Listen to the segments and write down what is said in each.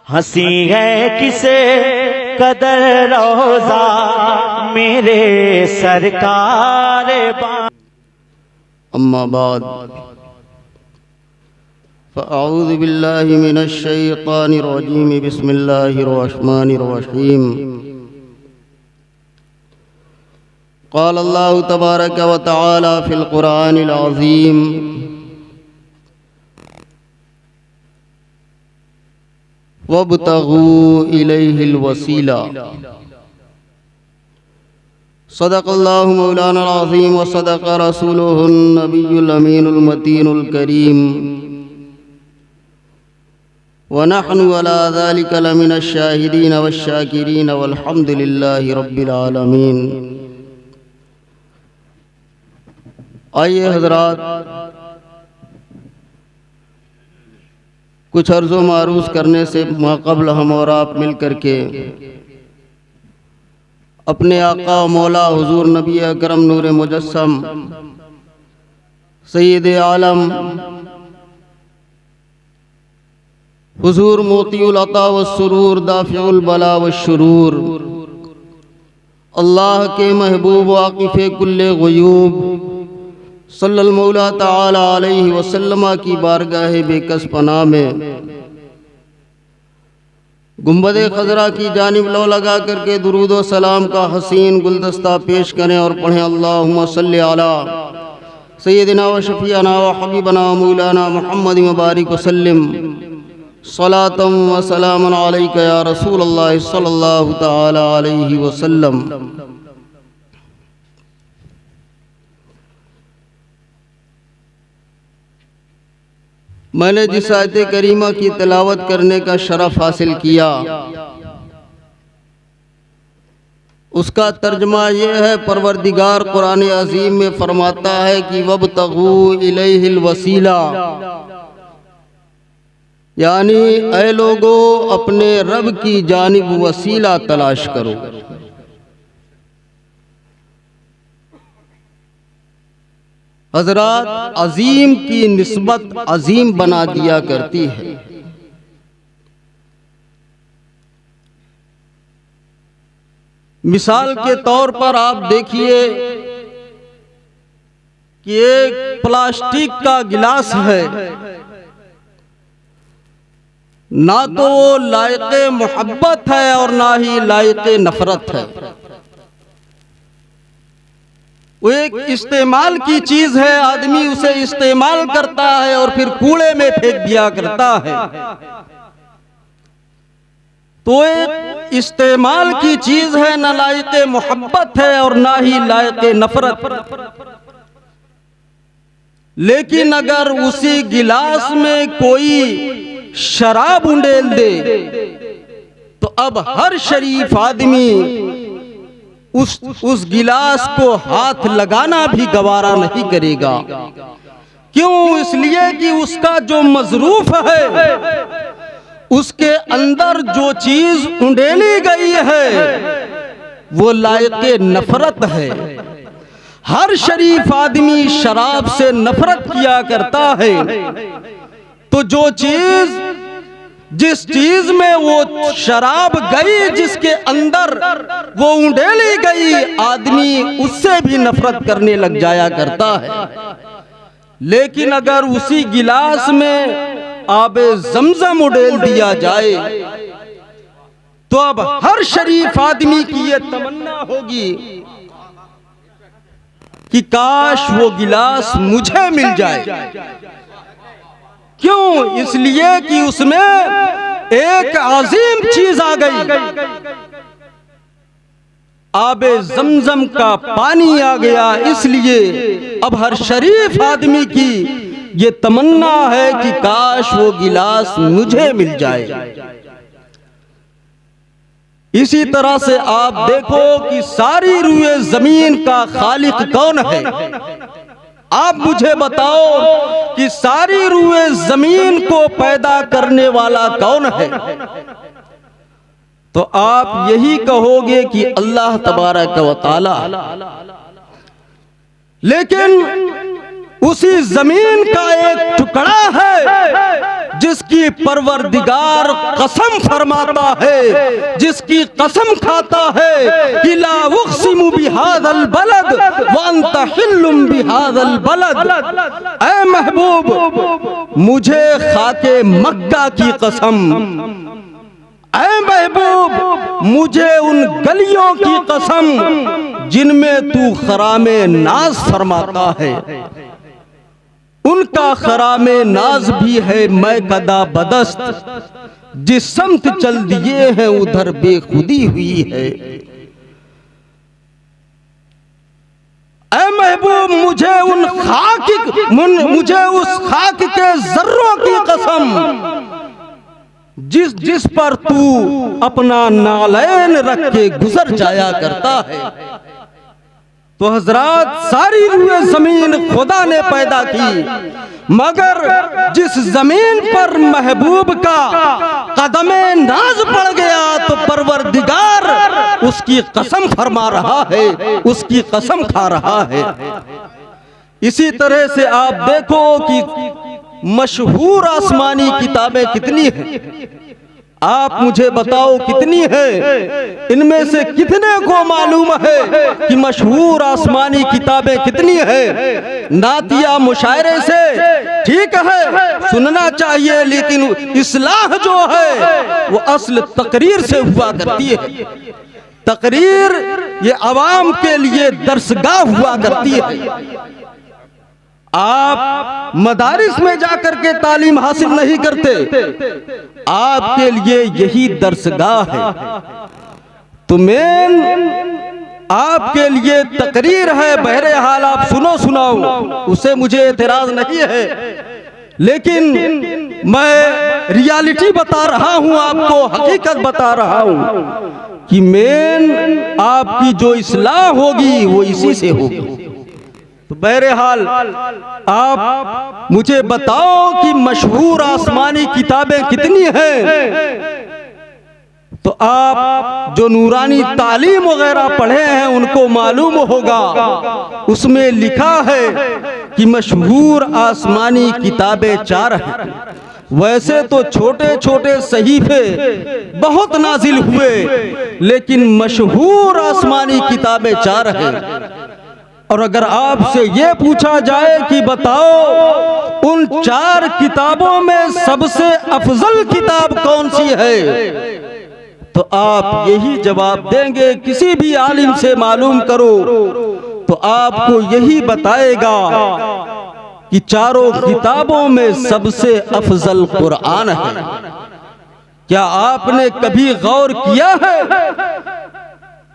हंसी है किसे कदर रोजा मेरे सरकार अम्मा बाद फ़अऊज़ु बिल्लाहि मिनश शैतानिर रजीम बिस्मिल्लाहिर रहमानिर रहीम क़ाल अल्लाहु तबारक व तआला फ़िल क़ुरानिल अज़ीम वब्तगू इलैहिल वसीला सदक़ल्लाहु मौलाना अज़ीम व सदक़ रसूलुहुन नबियुल अमीनुल मतीनुल करीम व नहनु अला ज़ालिका लमिनश शाहिदीन वश्शाकिरीन वल्हम्दुलिल्लाहि रब्बिल आलमीन। आइए हज़रात, कुछ अर्ज़ो मारूज़ करने से माक़ब्ल हम और आप मिल कर के अपने आका मौला हुज़ूर नबी अकरम नूर मुजस्सम सय्यद आलम हुज़ूर मोतियुल अता व सुरूर दाफ़िउल बला व शुरूर अल्लाह के महबूब वाक़िफ़े कुल्ले ग़ुयूब सल्लल्लाहु मौला तआला अलैहि वसल्लम की बारगाह बेकस पनाह में गुंबद खजरा की जानिब लो लगा करके दुरूद व सलाम का हसीन गुलदस्ता पेश करें और पढ़ें अल्लाहुम्मा सल्लि अला सय्यदिना व शफ़ीअना व हबीबना व मौलाना मुहम्मद मुबारक वसल्लम सलातम व सलामन अलैका या रसूलल्लाह सल्लल्लाहु तआला अलैहि वसल्लम। मैंने जिस आयत करीमा की तिलावत करने का शरफ हासिल किया उसका तर्जमा ये है, परवरदिगार कुरान अज़ीम में फरमाता है कि वब्तगू इलैहिल वसीला, यानी ऐ लोगो अपने रब की जानिब वसीला तलाश करो। हज़रात, अजीम की निस्बत अजीम बना दिया करती है। मिसाल के तौर पर आप देखिए कि एक प्लास्टिक का गिलास है, ना तो वो लायक़े मोहब्बत है और ना ही लायक़े नफरत है। वो एक इस्तेमाल की चीज है, आदमी उसे इस्तेमाल करता है और फिर कूड़े में फेंक दिया करता है। तो एक इस्तेमाल की चीज है, न लायक़े मोहब्बत है और ना ही लायक़े नफरत। लेकिन अगर उसी गिलास में कोई शराब उंडेल दे तो अब हर शरीफ आदमी उस गिलास को हाथ लगाना भी गवारा नहीं करेगा। क्यों? इसलिए कि उसका जो मजरूफ है, उसके अंदर जो चीज उंडेली गई है वो लायक़े नफरत है। हर शरीफ आदमी शराब से नफरत किया करता है, तो जो चीज जिस चीज में वो शराब गई, जिसके अंदर वो उंडेली गई, आदमी उससे भी नफरत करने लग जाया करता है। लेकिन अगर उसी गिलास में आबे ज़मज़म उडेल दिया जाए तो अब हर शरीफ आदमी की ये तमन्ना होगी कि काश वो गिलास मुझे मिल जाए। क्यों? इसलिए कि उसमें एक अजीम चीज आ गई, आबे ज़मज़म का पानी आ गया। इसलिए अब हर शरीफ आदमी की ये तमन्ना है कि काश वो गिलास मुझे मिल जाए। इसी तरह से आप देखो कि सारी रूए जमीन का खालिक कौन है। आप मुझे बताओ कि सारी रूए जमीन को पैदा करने वाला कौन है? तो आप यही कहोगे कि अल्लाह तबारक व तआला। लेकिन उसी जमीन का एक टुकड़ा है जिसकी परवरदिगार कसम फरमाता है, जिसकी कसम खाता है कि ला उक़सिमु बिहाज़ल बलद व अंत हिल्लुम बिहाज़ल बलद। ऐ महबूब मुझे खाके मक्का की कसम, ऐ महबूब मुझे उन गलियों की कसम जिनमें तू खरामे नाज फरमाता है, उनका खरामे नाज भी है मैं कदा बदस्त, जिस समत चल दिए हैं उधर बेखुदी हुई है। ऐ महबूब मुझे मुझे उस खाक के जर्रों की कसम जिस पर तू अपना नालैन रख के गुजर जाया करता है। तो हजरात, सारी रूए जमीन खुदा ने पैदा की, मगर जिस जमीन पर महबूब का कदमे नाज पड़ गया तो परवरदिगार उसकी कसम फरमा रहा है, उसकी कसम खा रहा है। इसी तरह से आप देखो कि मशहूर आसमानी किताबें कितनी हैं, आप मुझे बताओ कितनी है? इनमें से कितने को मालूम है कि मशहूर आसमानी किताबें कितनी है? नातिया मुशायरे से ठीक है सुनना चाहिए, लेकिन इस्लाह जो है वो असल तकरीर से हुआ करती है। तकरीर ये आवाम के लिए दरसगाह हुआ करती है। आप मदारिस में जाकर के तालीम हासिल नहीं करते, आपके लिए यही दरसगाह है। तो मेन आपके लिए तकरीर है, बहरहाल आप सुनाओ, उसे मुझे एतराज नहीं है, लेकिन मैं रियलिटी बता रहा हूं, आपको हकीकत बता रहा हूं कि मेन आपकी जो इस्लाह होगी वो इसी से होगी। तो बहरहाल आप मुझे बताओ कि मशहूर आसमानी किताबें कितनी हैं? तो आप जो नूरानी तालीम वगैरह पढ़े हैं उनको मालूम होगा, उसमें लिखा है कि मशहूर आसमानी किताबें 4 हैं। वैसे तो छोटे छोटे सहीफे बहुत नाजिल हुए, लेकिन मशहूर आसमानी किताबें 4 हैं। और अगर आपसे ये पूछा जाए कि बताओ उन 4 किताबों में सबसे अफजल किताब कौन सी है, तो आप यही जवाब देंगे। किसी भी आलिम से मालूम करो तो आपको यही बताएगा कि 4 किताबों में सबसे अफजल कुरान है। क्या आपने कभी गौर किया है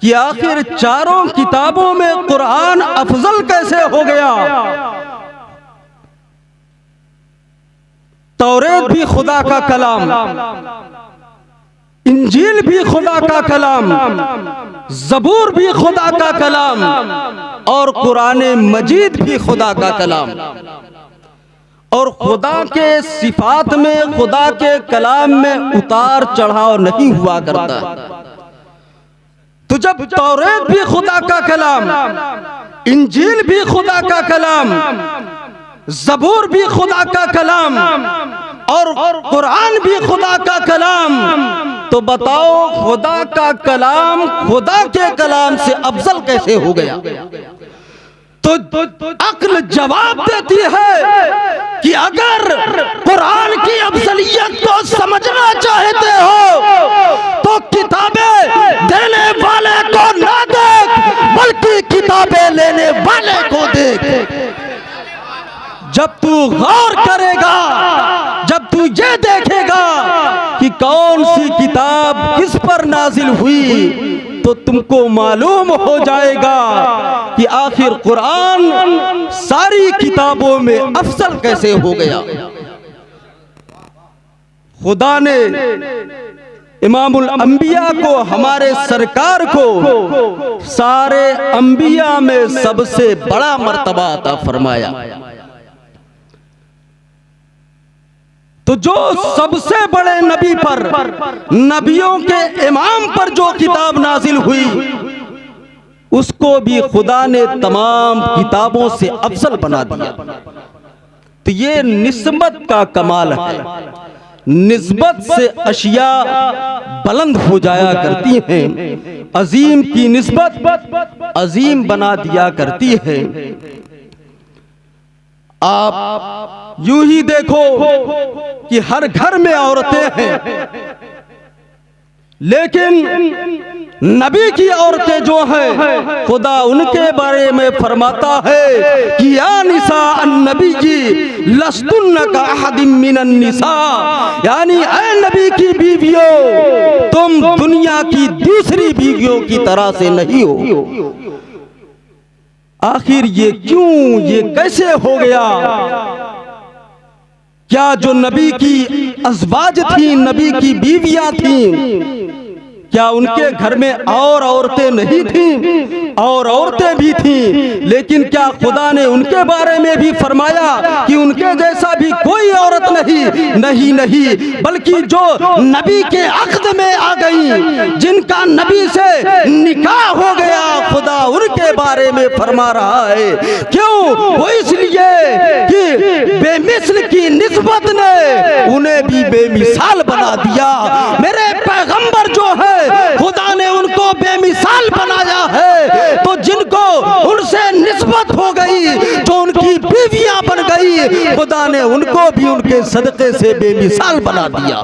कि आखिर 4 किताबों में कुरान अफजल कैसे हो गया? तौरेत भी खुदा का कलाम, इंजील भी खुदा का कलाम, ज़बूर भी खुदा का कलाम और कुरान मजीद भी खुदा का कलाम। और खुदा के सिफात में, खुदा के कलाम में उतार चढ़ाव नहीं हुआ करता। तो जब तौरेत भी खुदा का कलाम, इंजील भी खुदा का कलाम, ज़बूर भी खुदा का कलाम और कुरान भी खुदा का कलाम, तो बताओ खुदा का कलाम खुदा के कलाम से अफजल कैसे हो गया? तो अक्ल जवाब देती है कि अगर कुरान की अफजलियत को समझना चाहते हो तो किताबें देने वाले को ना देख, बल्कि किताबें लेने वाले को देख। जब तू गौर करेगा, जब तू ये देखेगा कि कौन सी किताब किस पर नाजिल हुई, तो तुमको मालूम हो जाएगा कि आखिर कुरान सारी किताबों में अफजल कैसे हो गया। खुदा ने इमामुल अंबिया को, हमारे सरकार को, सारे अंबिया में सबसे बड़ा मर्तबा अता फरमाया। तो जो सबसे बड़े नबी पर, नबियों के इमाम पर जो किताब नाजिल हुई, उसको भी खुदा ने तमाम किताबों से अफजल बना दिया। तो ये निस्बत का कमाल है। निस्बत से अशिया बुलंद हो जाया करती हैं, अजीम की निस्बत अजीम बना दिया करती है। आप यूं ही देखो कि हर घर में औरतें हैं, लेकिन नबी की औरतें जो हैं खुदा उनके बारे में फरमाता है कि या निसा अन्नबी जी लस्तुन्न का अहदिम मिनन निसा, यानी ऐ नबी की बीवियों तुम दुनिया की दूसरी बीवियों की तरह से नहीं हो। आखिर ये क्यों, ये कैसे हो गया? क्या जो नबी की अज़वाज थी, नबी की बीवियां थीं, क्या उनके घर में और औरतें नहीं थीं? और औरतें भी थीं, लेकिन क्या खुदा ने उनके बारे में भी फरमाया कि उनके जैसा भी कोई औरत नहीं? नहीं नहीं, बल्कि जो नबी के अक़्द में आ गई, जिनका नबी से निकाह हो गया, खुदा उनके बारे में फरमा रहा है। क्यों? वो इसलिए कि बेमिसल की निस्बत ने उन्हें भी बेमिसाल बना दिया। मेरे पैगंबर जो है खुदा ने उनको बेमिसाल बनाया है, तो जिनको उनसे निस्बत हो गई, जो उनकी बीवियां बन गई, खुदा ने उनको भी उनके सदक़े से बेमिसाल बना दिया।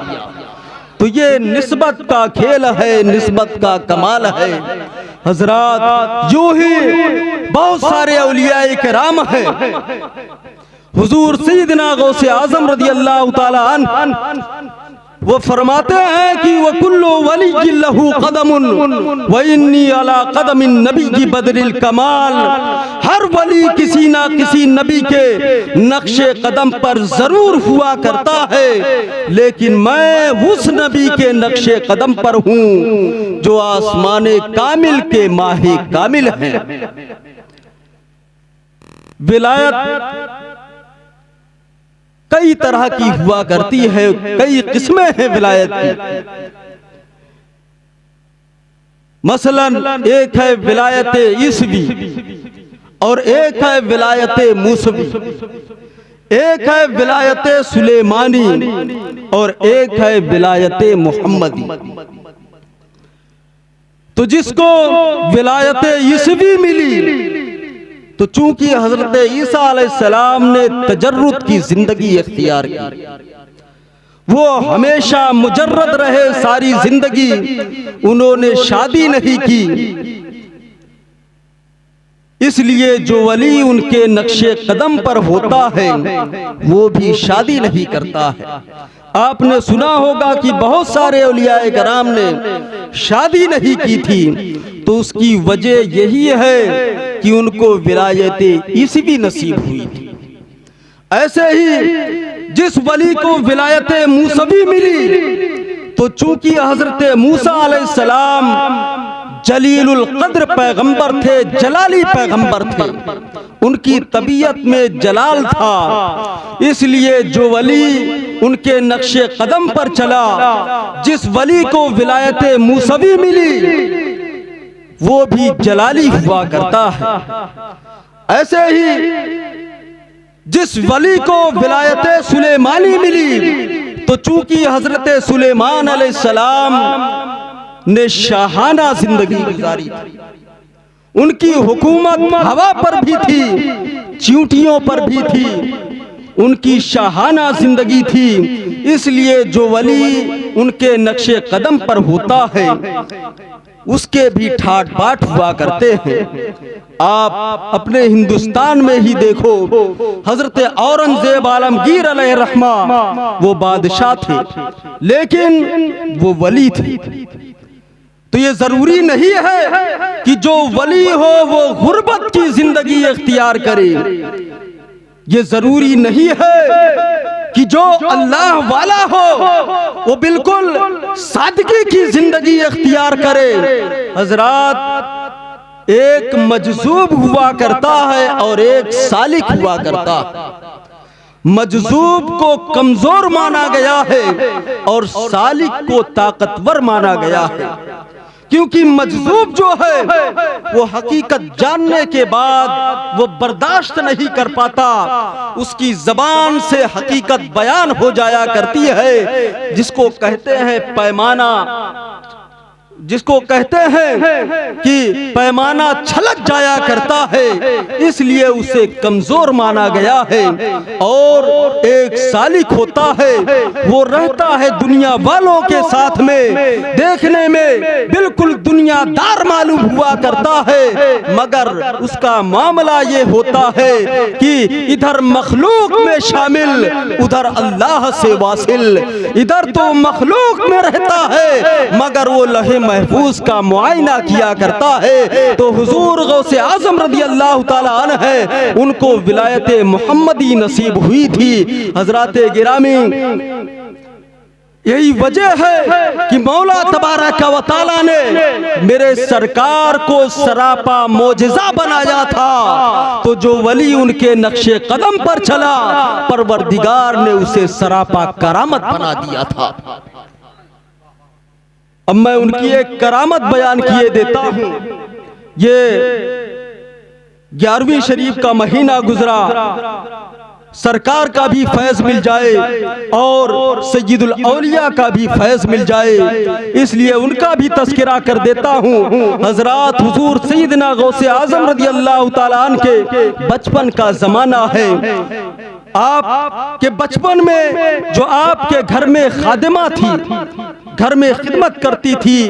तो ये निस्बत का खेल है, निस्बत का कमाल है। हजरात, यूं ही बहुत सारे औलिया किराम हैं। हुजूर सैयदना गौसे आज़म रज़ी अल्लाह तआला अन्हु वो फरमाते हैं कि वह कुल्लु वली लहू कदमुन व इन्नी अला कदमिन नबी की बदरिल कमाल। हर वली किसी ना किसी नबी के नक्शे कदम पर जरूर हुआ करता है, लेकिन मैं उस नबी के नक्शे कदम पर हूँ जो आसमाने कामिल के माहे कामिल हैं। विलायत कई तरह की हुआ करती है, कई किस्में हैं विलायत की। मसलन एक है विलायत ईसवी और एक है विलायत मूसवी, एक है विलायत सुलेमानी और एक है विलायत मोहम्मदी। तो जिसको विलायत ईसवी मिली, तो चूंकि हजरत ईसा अलैहिस्सलाम ने तजर्रुद की जिंदगी इख्तियार की, वो हमेशा मुजर्रद रहे सारी जिंदगी, उन्होंने शादी नहीं की, इसलिए जो वली उनके नक्शे कदम पर होता है वो भी शादी नहीं करता है। आपने सुना होगा कि बहुत सारे औलियाए कराम ने शादी नहीं की थी, तो उसकी वजह यही है कि उनको विलायत ईसवी नसीब हुई थी। ऐसे ही जिस वली को विलायत मूसवी मिली, तो चूंकि हजरत मूसा अलैहिस्सलाम जलीलुल कद्र पैगंबर थे, जलाली पैगंबर थे, उनकी तबीयत में जलाल था, इसलिए जो वली उनके नक्शे कदम पर चला, जिस वली को विलायत मूसवी मिली, वो भी जलाली हुआ करता है। ऐसे ही जिस वली को विलायत सुलेमानी मिली, तो चूंकि हजरत सुलेमान अलैहिस्सलाम ने शाहाना जिंदगी गुजारी थी, उनकी हुकूमत हवा पर भी थी, चींटियों पर भी थी, उनकी शाहाना जिंदगी थी, इसलिए जो वली उनके नक्शे कदम पर होता है उसके भी ठाट बाट हुआ करते हैं। आप अपने हिंदुस्तान में ही देखो, हजरत औरंगजेब आलमगीर अलैहि रहमा वो बादशाह थे, लेकिन वो वली थे। तो ये जरूरी नहीं है कि जो वली हो वो गुर्बत की जिंदगी इख्तियार करे, ये जरूरी नहीं है कि जो अल्लाह वाला हो वो बिल्कुल सादगी की जिंदगी इख्तियार करे। हजरात, एक मजजूब हुआ करता है और एक सालिक हुआ करता है। मजजूब को कमजोर माना गया है और सालिक को ताकतवर माना गया है, क्योंकि मजजूब जो है वो हकीकत जानने के बाद वो बर्दाश्त नहीं कर पाता, उसकी जबान से हकीकत बयान हो जाया करती है, जिसको कहते हैं पैमाना, जिसको कहते हैं कि पैमाना छलक जाया करता है, इसलिए उसे कमजोर माना गया है। और एक सालिक होता है, वो रहता है दुनिया वालों के साथ में, देखने में बिल्कुल दुनियादार मालूम हुआ करता है, मगर उसका मामला ये होता है कि इधर मखलूक में शामिल, उधर अल्लाह से वासिल। इधर तो मखलूक में रहता है मगर वो लहे महफूज का मुआयना किया करता है। तो हुजूर गौसे आजम रज़ी अल्लाह ताला अन्हु है, उनको विलायत मोहम्मदी नसीब हुई थी। हजरात गिरामी, यही वजह है कि मौला तबारक व तआला ने मेरे सरकार को सरापा मोजिज़ा बनाया था। तो जो वली उनके नक्शे कदम पर चला, परवरदिगार ने उसे सरापा करामत बना दिया था। अब मैं उनकी एक करामत बयान किए देता हूं। ये 11वीं शरीफ का महीना गुजरा, सरकार का भी फैज मिल जाए और सय्यदुल औलिया का भी फैज मिल जाए, इसलिए उनका भी तस्करा कर देता हूँ। हजरात, हुजूर सैयदना गौसे आजम रज़ी अल्लाह ताला अन्हु के बचपन का जमाना है। आप के बचपन में जो आपके घर में खादिमा थी, घर में खिदमत करती थी,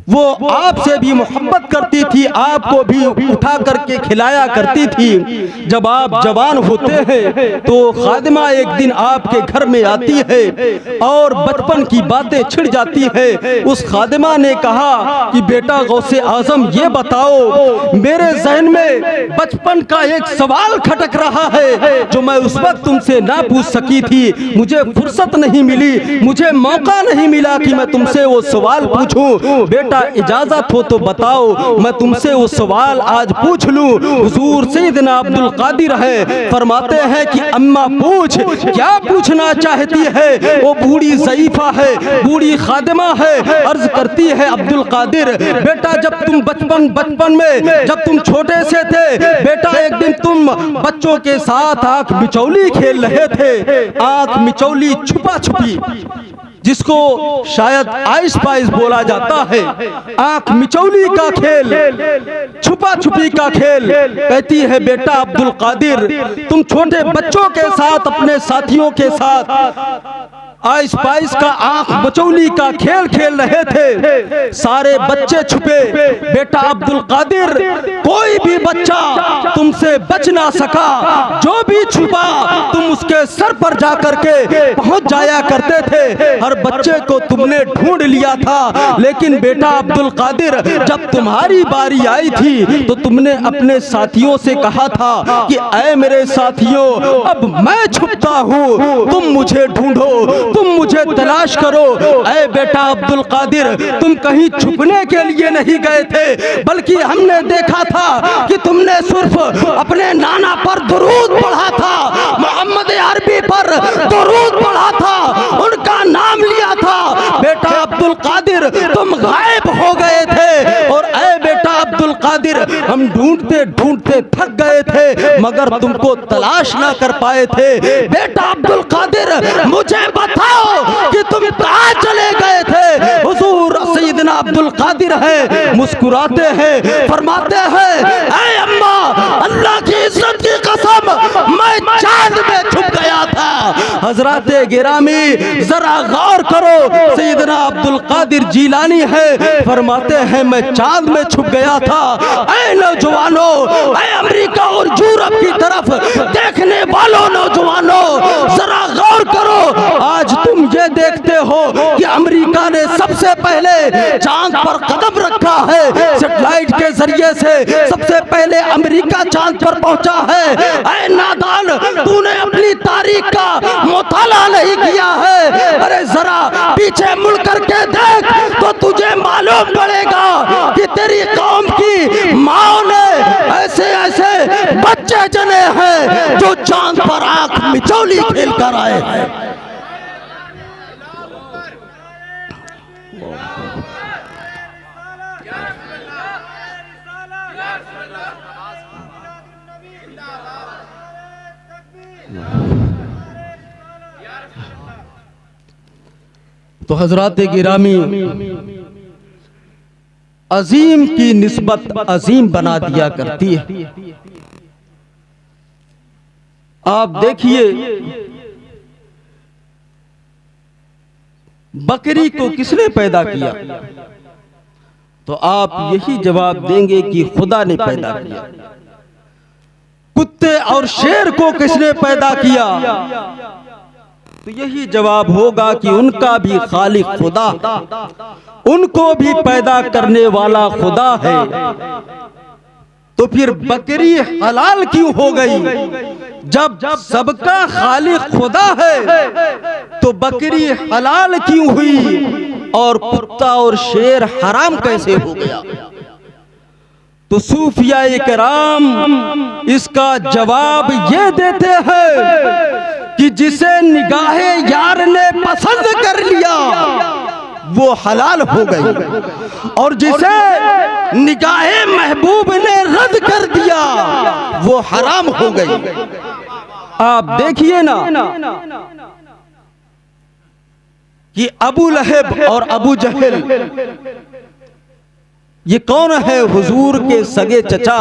वो आपसे भी मोहब्बत करती थी, आपको भी उठा करके खिलाया करती थी। जब आप जवान होते हैं तो खादिमा एक दिन आपके घर में आती है और बचपन की बातें छिड़ जाती है। उस खादिमा ने कहा कि बेटा गौसे आजम, ये बताओ, मेरे जहन में बचपन का एक सवाल खटक रहा है जो मैं उस वक्त तुमसे ना पूछ सकी थी। मुझे फुर्सत नहीं मिली, मुझे मौका नहीं मिला कि मैं तुमसे वो सवाल पूछूं। बेटा इजाजत हो तो बताओ, मैं तुमसे वो सवाल आज पूछ लूं। हुजूर सैयदना अब्दुल कादिर है, फरमाते हैं कि अम्मा पूछ, क्या पूछना चाहती है? वो बूढ़ी ज़ईफा है, बूढ़ी खादिमा है। अर्ज करती है, अब्दुल कादिर बेटा, जब तुम बचपन में जब तुम छोटे से थे बेटा, एक दिन तुम बच्चों के साथ आंख मिचौली खेल रहे थे। आंख मिचौली, छुपा छुपी, जिसको शायद आइस पाइस बोला जाता है, आंख मिचौली का खेल, छुपा छुपी का खेल। कहती है बेटा अब्दुल कादिर, तुम छोटे बच्चों के साथ, अपने साथियों के साथ आइस पाइस का आंख मिचौली का खेल खेल रहे थे, सारे बच्चे छुपे। बेटा अब्दुल कादिर, कोई भी बच्चा तुमसे बच ना सका, जो भी छुपा तुम उसके सर पर जा करके पहुंच जाया करते थे। हर बच्चे को तुमने ढूंढ लिया था, लेकिन बेटा अब्दुल कादिर, जब तुम्हारी बारी आई थी तो तुमने अपने साथियों से कहा था कि ऐ मेरे साथियों, अब मैं छुपता हूँ, तुम मुझे ढूंढो, तुम मुझे तलाश करो। ऐ बेटा अब्दुल कादिर, तुम कहीं छुपने के लिए नहीं गए थे, बल्कि हमने देखा था कि तुमने सिर्फ अपने नाना पर दुरूद पढ़ा था, मोहम्मद अरबी पर दुरूद पढ़ा था, उनका नाम लिया था। बेटा अब्दुल कादिर, तुम गायब हो गए थे। और ऐ बेटा अब्दुल कादिर, हम ढूंढते ढूंढते थक गए थे मगर तुमको तलाश ना कर पाए थे। बेटा अब्दुल कादिर, मुझे बताओ कि तुम कहां चले गए थे? हुजूर सैयदना अब्दुल कादिर है, मुस्कुराते हैं, फरमाते हैं, ऐ अम्मा, अल्लाह की इज्जत की कसम, मैं चांद में छुप गया था। हजरत गिरामी, जरा गौर करो, सैयदना अब्दुल कादिर जीलानी है, फरमाते हैं मैं चांद में छुप गया था। ऐ नौजवानों, ऐ अमेरिका और यूरोप की तरफ देखने वालों नौजवानों, जरा गौर करो। आज तुम ये देखते हो कि अमेरिका ने सबसे पहले चांद पर कदम रखा है, सैटेलाइट के जरिए से सबसे पहले अमेरिका चांद पर पहुंचा है। ऐ नादान, तूने अपनी तारीख का मुताला नहीं किया है। अरे जरा पीछे मुड़ करके देख तो तुझे मालूम पड़ेगा कि तेरी कौम की माँ ने ऐसे ऐसे बच्चे जने हैं जो चांद पर आंख मिचौली खेल कर आए हैं। तो हजरात गिरामी, अजीम की निस्बत अजीम बना दिया करती है। आप देखिए, बकरी को किसने पैदा किया? तो आप यही जवाब देंगे कि खुदा ने पैदा किया। कुत्ते और शेर को किसने पैदा किया? तो यही जवाब होगा कि उनका भी खालिक खुदा, उनको भी पैदा करने वाला खुदा है। तो फिर बकरी हलाल क्यों हो गई? जब सबका खालिक खुदा है तो बकरी हलाल क्यों हुई और कुत्ता और शेर हराम कैसे हो गया? तो सूफिया कराम इसका जवाब ये देते हैं कि जिसे निगाहे यार ने पसंद कर लिया वो हलाल हो गई, और जिसे निगाहे महबूब ने रद्द कर दिया वो हराम हो गई। आप देखिए ना कि अबू लहब और अबू जहल ये कौन है? हुजूर के सगे चचा,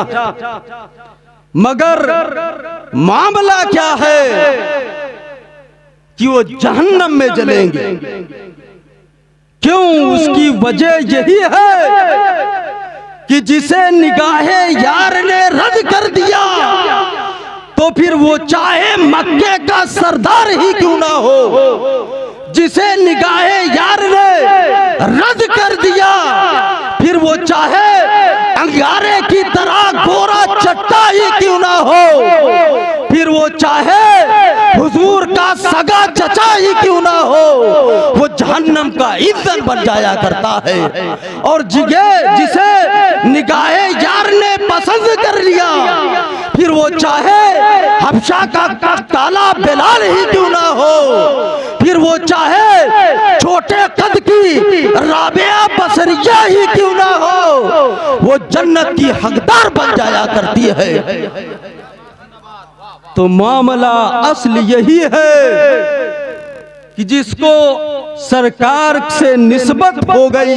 मगर मामला क्या है कि वो जहन्नम में जलेंगे। क्यों? उसकी वजह यही है कि जिसे निगाहे यार ने रद्द कर दिया तो फिर वो चाहे मक्के का सरदार ही क्यों ना हो, जिसे निगाहे यार ने रद्द कर दिया फिर वो चाहे अंगारे की तरह गोरा चट्टा ही क्यों ना हो, फिर वो चाहे हुजूर का सगा चचा ही क्यों ना हो, वो जहन्नम का ईंधन बन जाया करता है। और जिसे निगाहे यार ने पसंद कर लिया फिर वो चाहे हबशा का काला बिलाल ही क्यों ना हो, फिर वो चाहे छोटे कद की राबिया बसरिया ही क्यों ना हो, वो जन्नत की हकदार बन जाया करती है। तो मामला असल यही है कि जिसको सरकार से निस्बत हो गई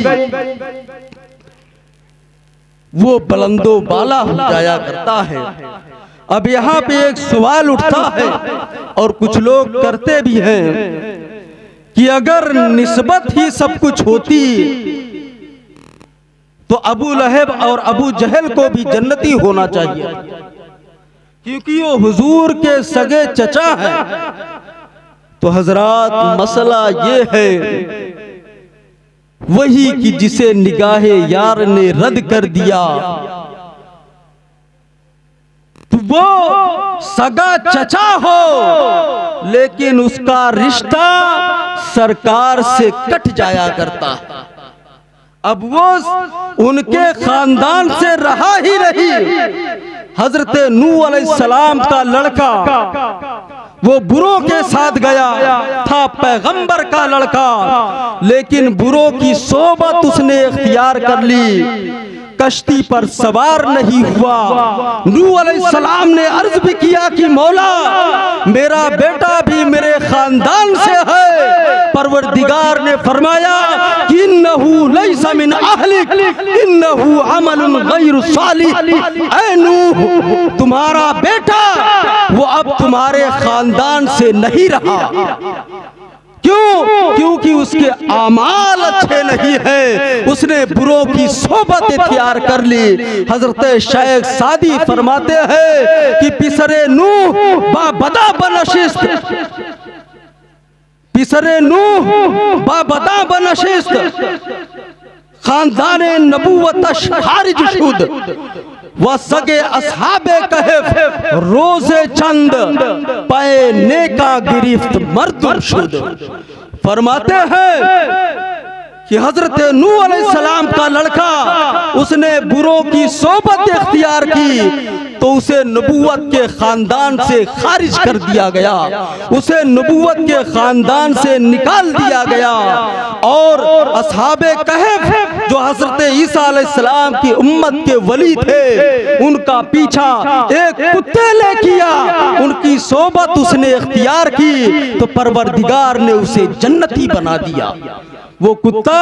वो बुलंदो बाला हो जाया करता है। अब यहाँ पे एक सवाल उठता है और कुछ लोग करते भी हैं कि अगर निस्बत ही सब कुछ होती तो अबू लहब और अबू जहल को भी जन्नती होना चाहिए, क्योंकि वो हुजूर के सगे चचा है। तो हजरात मसला ये है वही कि जिसे निगाहे यार ने रद्द कर दिया तो वो सगा चचा हो लेकिन उसका रिश्ता सरकार से कट जाया करता है। अब वो उनके खानदान से रहा ही नहीं। हजरत नूह अलैहिस्सलाम का लड़का वो बुरों के साथ गया था, पैगंबर का लड़का, लेकिन बुरों की सोबत उसने इख्तियार कर ली, कश्ती पर सवार नहीं हुआ। नूह अलैहिस्सलाम ने अर्ज भी किया कि मौला मेरा बेटा भी मेरे खानदान से है। परवरदिगार ने फरमाया कि इन्नहु लैसा मिन अहलिक इन्नहु अमलुन गैरु सालिह। ऐ नूह तुम्हारा बेटा वो अब तुम्हारे खानदान से नहीं रहा। क्यों? क्योंकि उसके आमाल अच्छे नहीं है, उसने बुरों की सोबत इख्तियार कर ली। हजरत शेख सादी फरमाते हैं कि पिसरे नूह बाबदा बनशिस्त, पिसरे नूह बाबदा बनशिस्त खानदाने नबूवत खारिज शुद व सगे असहाबे कहफ रोजे चंद पाए नेका गिरफ्त मर्दुम शुद। फरमाते हैं कि हजरत नूह अलैहिस्सलाम का लड़का उसने बुरों की सोबत इख्तियार की तो उसे नबूवत के खानदान से खारिज कर दिया गया, उसे नबूवत के खानदान से निकाल दिया गया। और असहाबे कहफ जो हजरत ईसा अलैहिस्सलाम की उम्मत के वली थे, उनका पीछा एक कुत्ते ने किया, उनकी सोबत उसने इख्तियार की तो परवरदिगार ने उसे जन्नती बना दिया। वो कुत्ता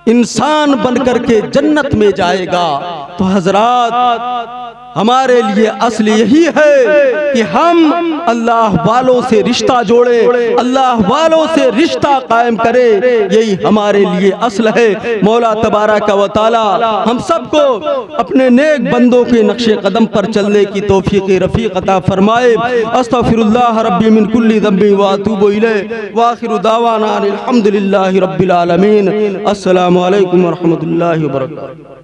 इंसान बनकर के जन्नत में जाएगा। तो हजरात, हमारे लिए असल यही है कि हम अल्लाह वालों से रिश्ता जोड़े, अल्लाह वालों से रिश्ता कायम करें, यही हमारे लिए असल है। मौला तबारक व तआला हम सबको अपने नेक बंदों के नक्शे कदम पर चलने की तौफीक रफीक अता फरमाए। अस्तगफिरुल्लाह रब्बी मिन कुल्ली ज़ंबि व अतूबु इलैहि व आखिरु दावाना अनिल हम्दुलिल्लाहि रब्बिल आलमीन। अस्सलामु अलैकुम व रहमतुल्लाहि व बरकातुहू।